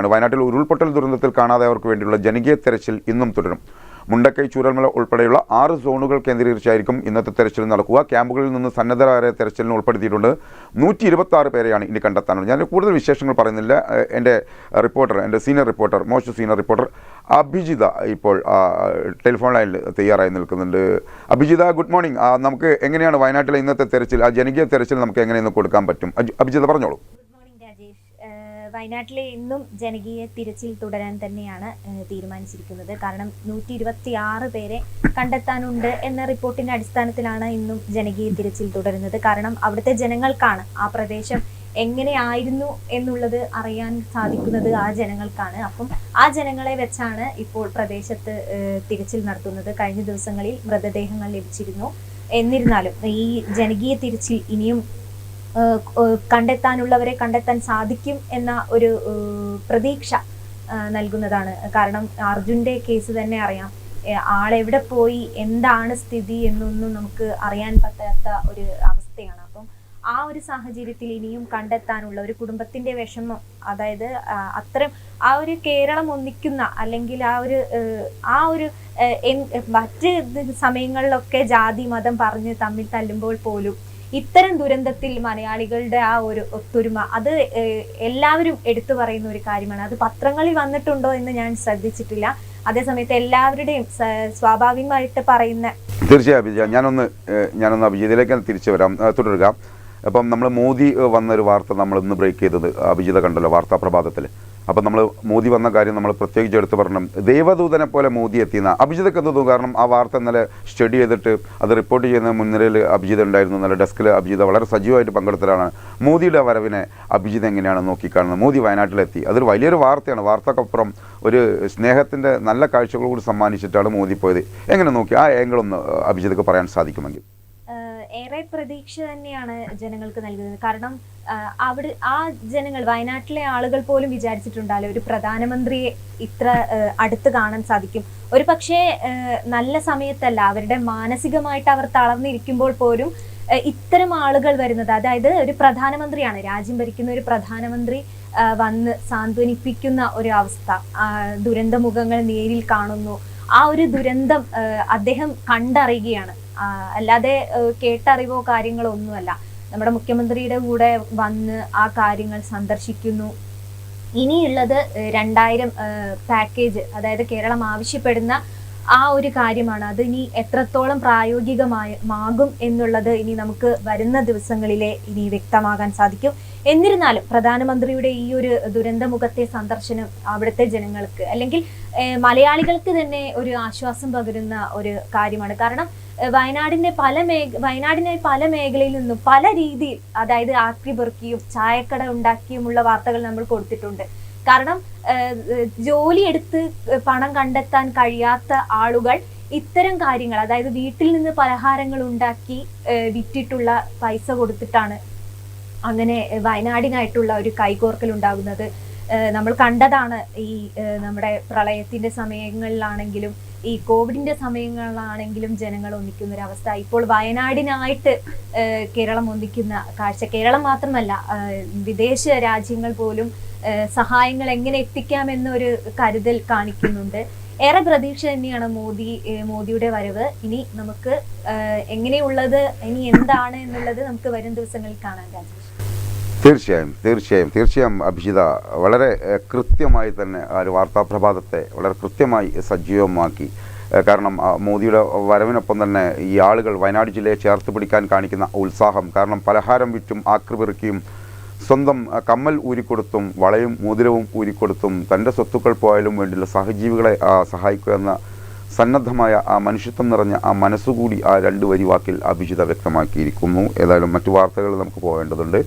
വരികയാണ്. വയനാട്ടിൽ ഉരുൾപൊട്ടൽ ദുരന്തത്തിൽ കാണാതായവർക്ക് വേണ്ടിയുള്ള ജനകീയ തെരച്ചിൽ ഇന്നും തുടരും. മുണ്ടക്കൈ, ചൂരൽമല ഉൾപ്പെടെയുള്ള 6 സോണുകൾ കേന്ദ്രീകരിച്ചായിരിക്കും ഇന്നത്തെ തെരച്ചിൽ നടക്കുക. ക്യാമ്പുകളിൽ നിന്ന് സന്നദ്ധരായ തെരച്ചിലിന് ഉൾപ്പെടുത്തിയിട്ടുണ്ട്. 126 പേരെയാണ് ഇനി കണ്ടെത്താനുള്ളത്. ഞാൻ കൂടുതൽ വിശേഷങ്ങൾ പറയുന്നില്ല. എൻ്റെ സീനിയർ റിപ്പോർട്ടർ അഭിജിത ഇപ്പോൾ ടെലിഫോൺ ലൈനിൽ തയ്യാറായി നിൽക്കുന്നുണ്ട്. Abhijitha, good morning. നമുക്ക് എങ്ങനെയാണ് വയനാട്ടിലെ ഇന്നത്തെ തെരച്ചിൽ, ആ ജനകീയ തെരച്ചിൽ നമുക്ക് എങ്ങനെയെന്ന് കൊടുക്കാൻ പറ്റും? അഭിജിത പറഞ്ഞോളൂ. വയനാട്ടിലെ ഇന്നും ജനകീയ തിരച്ചിൽ തുടരാൻ തന്നെയാണ് തീരുമാനിച്ചിരിക്കുന്നത്. കാരണം 126 പേരെ കണ്ടെത്താനുണ്ട് എന്ന റിപ്പോർട്ടിന്റെ അടിസ്ഥാനത്തിലാണ് ഇന്നും ജനകീയ തിരച്ചിൽ തുടരുന്നത്. കാരണം അവിടുത്തെ ജനങ്ങൾക്കാണ് ആ പ്രദേശം എങ്ങനെയായിരുന്നു എന്നുള്ളത് അറിയാൻ സാധിക്കുന്നത് ആ ജനങ്ങൾക്കാണ്. അപ്പം ആ ജനങ്ങളെ വെച്ചാണ് ഇപ്പോൾ പ്രദേശത്ത് തിരച്ചിൽ നടത്തുന്നത്. കഴിഞ്ഞ ദിവസങ്ങളിൽ മൃതദേഹങ്ങൾ ലഭിച്ചിരുന്നു. എന്നിരുന്നാലും ഈ ജനകീയ തിരച്ചിൽ ഇനിയും കണ്ടെത്താനുള്ളവരെ കണ്ടെത്താൻ സാധിക്കും എന്ന ഒരു പ്രതീക്ഷ നൽകുന്നതാണ്. കാരണം അർജുൻ്റെ കേസ് തന്നെ അറിയാം. ആളെവിടെ പോയി, എന്താണ് സ്ഥിതി എന്നൊന്നും നമുക്ക് അറിയാൻ പറ്റാത്ത ഒരു അവസ്ഥയാണ്. അപ്പം ആ ഒരു സാഹചര്യത്തിൽ ഇനിയും കണ്ടെത്താനുള്ള ഒരു കുടുംബത്തിന്റെ വിഷമം, അതായത് അത്തരം ആ ഒരു കേരളം ഒന്നിക്കുന്ന അല്ലെങ്കിൽ ആ ഒരു മറ്റ് സമയങ്ങളിലൊക്കെ ജാതി മതം പറഞ്ഞ് തമ്മിൽ തല്ലുമ്പോൾ പോലും ഇത്തരം ദുരന്തത്തിൽ മലയാളികളുടെ ആ ഒരു ഒത്തൊരുമ, അത് എല്ലാവരും എടുത്തു പറയുന്ന ഒരു കാര്യമാണ്. അത് പത്രങ്ങളിൽ വന്നിട്ടുണ്ടോ എന്ന് ഞാൻ ശ്രദ്ധിച്ചിട്ടില്ല. അതേസമയത്ത് എല്ലാവരുടെയും സ്വാഭാവികമായിട്ട് പറയുന്ന തീർച്ചയായും അഭിജിത, ഞാനൊന്ന് അഭിജിതയിലേക്ക് തിരിച്ചു വരാം, തുടരുക. അപ്പം നമ്മൾ മോദി വന്നൊരു വാർത്ത നമ്മൾ ഇന്ന് ബ്രേക്ക് ചെയ്തത് അഭിജിത കണ്ടല്ലോ വാർത്താ പ്രഭാതത്തിൽ. അപ്പം നമ്മൾ മോദി വന്ന കാര്യം നമ്മൾ പ്രത്യേകിച്ച് എടുത്ത് പറഞ്ഞു. ദേവദൂതനെ പോലെ മോദി എത്തിയെന്ന അഭിജിതക്ക് എന്ത് തോന്നുന്നു? കാരണം ആ വാർത്ത ഇന്നലെ സ്റ്റഡി ചെയ്തിട്ട് അത് റിപ്പോർട്ട് ചെയ്യുന്ന മുൻനിരയിൽ അഭിജിത ഉണ്ടായിരുന്നു. ഇന്നലെ ഡെസ്കിൽ അഭിജിത വളരെ സജീവമായിട്ട് പങ്കെടുത്തലാണ്. മോദിയുടെ വരവിനെ അഭിജിത എങ്ങനെയാണ് നോക്കിക്കാണുന്നത്? മോദി വയനാട്ടിലെത്തി, അതൊരു വലിയൊരു വാർത്തയാണ്. വാർത്തക്കപ്പുറം ഒരു സ്നേഹത്തിൻ്റെ നല്ല കാഴ്ചകൾ കൂടി സമ്മാനിച്ചിട്ടാണ് മോദി പോയത്. എങ്ങനെ നോക്കി ആ ഏങ്കിളൊന്ന് അഭിജിതക്ക് പറയാൻ സാധിക്കുമെങ്കിൽ? ഏറെ പ്രതീക്ഷ തന്നെയാണ് ജനങ്ങൾക്ക് നൽകുന്നത്. കാരണം ആ ജനങ്ങൾ, വയനാട്ടിലെ ആളുകൾ പോലും വിചാരിച്ചിട്ടുണ്ടാവില്ല ഒരു പ്രധാനമന്ത്രിയെ ഇത്ര അടുത്ത് കാണാൻ സാധിക്കും. ഒരു പക്ഷേ നല്ല സമയത്തല്ല, അവരുടെ മാനസികമായിട്ട് അവർ തളർന്നിരിക്കുമ്പോൾ പോലും ഇത്തരം ആളുകൾ വരുന്നത്, അതായത് ഒരു പ്രധാനമന്ത്രിയാണ്, രാജ്യം ഭരിക്കുന്ന ഒരു പ്രധാനമന്ത്രി വന്ന് സാന്ത്വനിപ്പിക്കുന്ന ഒരു അവസ്ഥ, ദുരന്തമുഖങ്ങൾ നേരിൽ കാണുന്നു. ആ ഒരു ദുരന്തം അദ്ദേഹം കണ്ടറിയുകയാണ്, അല്ലാതെ കേട്ടറിവോ കാര്യങ്ങളോ ഒന്നുമല്ല. നമ്മുടെ മുഖ്യമന്ത്രിയുടെ കൂടെ വന്ന് ആ കാര്യങ്ങൾ സന്ദർശിക്കുന്നു. ഇനിയുള്ളത് 2000 പാക്കേജ്, അതായത് കേരളം ആവശ്യപ്പെടുന്ന ആ ഒരു കാര്യമാണ്. അത് ഇനി എത്രത്തോളം പ്രായോഗികമാകും എന്നുള്ളത് ഇനി നമുക്ക് വരുന്ന ദിവസങ്ങളിലെ ഇനി വ്യക്തമാകാൻ സാധിക്കും. എന്നിരുന്നാലും പ്രധാനമന്ത്രിയുടെ ഈ ഒരു ദുരന്തമുഖത്തെ സന്ദർശനം അവിടുത്തെ ജനങ്ങൾക്ക്, അല്ലെങ്കിൽ മലയാളികൾക്ക് തന്നെ ഒരു ആശ്വാസം പകരുന്ന ഒരു കാര്യമാണ്. കാരണം വയനാടിനെ പല മേഖലയിൽ നിന്നും പല രീതിയിൽ, അതായത് ആക്രി പെറുക്കിയും ചായക്കട ഉണ്ടാക്കിയുമുള്ള വാർത്തകൾ നമ്മൾ കൊടുത്തിട്ടുണ്ട്. കാരണം ജോലി എടുത്ത് പണം കണ്ടെത്താൻ കഴിയാത്ത ആളുകൾ ഇത്തരം കാര്യങ്ങൾ, അതായത് വീട്ടിൽ നിന്ന് പലഹാരങ്ങൾ ഉണ്ടാക്കി വിറ്റിട്ടുള്ള പൈസ കൊടുത്തിട്ടാണ് അങ്ങനെ വയനാടിനായിട്ടുള്ള ഒരു കൈകോർക്കൽ ഉണ്ടാകുന്നത്. നമ്മൾ കണ്ടതാണ്. ഈ നമ്മുടെ പ്രളയത്തിന്റെ സമയങ്ങളിലാണെങ്കിലും ഈ കോവിഡിന്റെ സമയങ്ങളിലാണെങ്കിലും ജനങ്ങൾ ഒന്നിക്കുന്ന ഒരു അവസ്ഥ. ഇപ്പോൾ വയനാടിനായിട്ട് കേരളം ഒന്നിക്കുന്ന കാഴ്ച, കേരളം മാത്രമല്ല വിദേശ രാജ്യങ്ങൾ പോലും സഹായങ്ങൾ എങ്ങനെ എത്തിക്കാമെന്നൊരു കരുതൽ കാണിക്കുന്നുണ്ട്. ഏറെ പ്രതീക്ഷ തന്നെയാണ് മോദിയുടെ വരവ്. ഇനി നമുക്ക് എങ്ങനെയുള്ളത്, ഇനി എന്താണ് എന്നുള്ളത് നമുക്ക് വരും ദിവസങ്ങളിൽ കാണാൻ രാജേഷ്. തീർച്ചയായും അഭിജിത വളരെ കൃത്യമായി തന്നെ ആ ഒരു വാർത്താപ്രഭാതത്തെ വളരെ കൃത്യമായി സജീവമാക്കി. കാരണം മോദിയുടെ വരവിനൊപ്പം തന്നെ ഈ ആളുകൾ വയനാട് ജില്ലയെ ചേർത്ത് പിടിക്കാൻ കാണിക്കുന്ന ഉത്സാഹം, കാരണം പലഹാരം വിറ്റും ആക്രിപെറുക്കിയും സ്വന്തം കമ്മൽ ഊരിക്കൊടുത്തും വളയും മോതിരവും ഊരിക്കൊടുത്തും തൻ്റെ സ്വത്തുക്കൾ പോയാലും വേണ്ടിയുള്ള സഹജീവികളെ സഹായിക്കുക എന്ന സന്നദ്ധമായ ആ മനുഷ്യത്വം നിറഞ്ഞ ആ മനസ്സുകൂടി ആ 2 വരി വാക്കിൽ അഭിജിത വ്യക്തമാക്കിയിരിക്കുന്നു. ഏതായാലും മറ്റു വാർത്തകൾ നമുക്ക് പോകേണ്ടതുണ്ട്.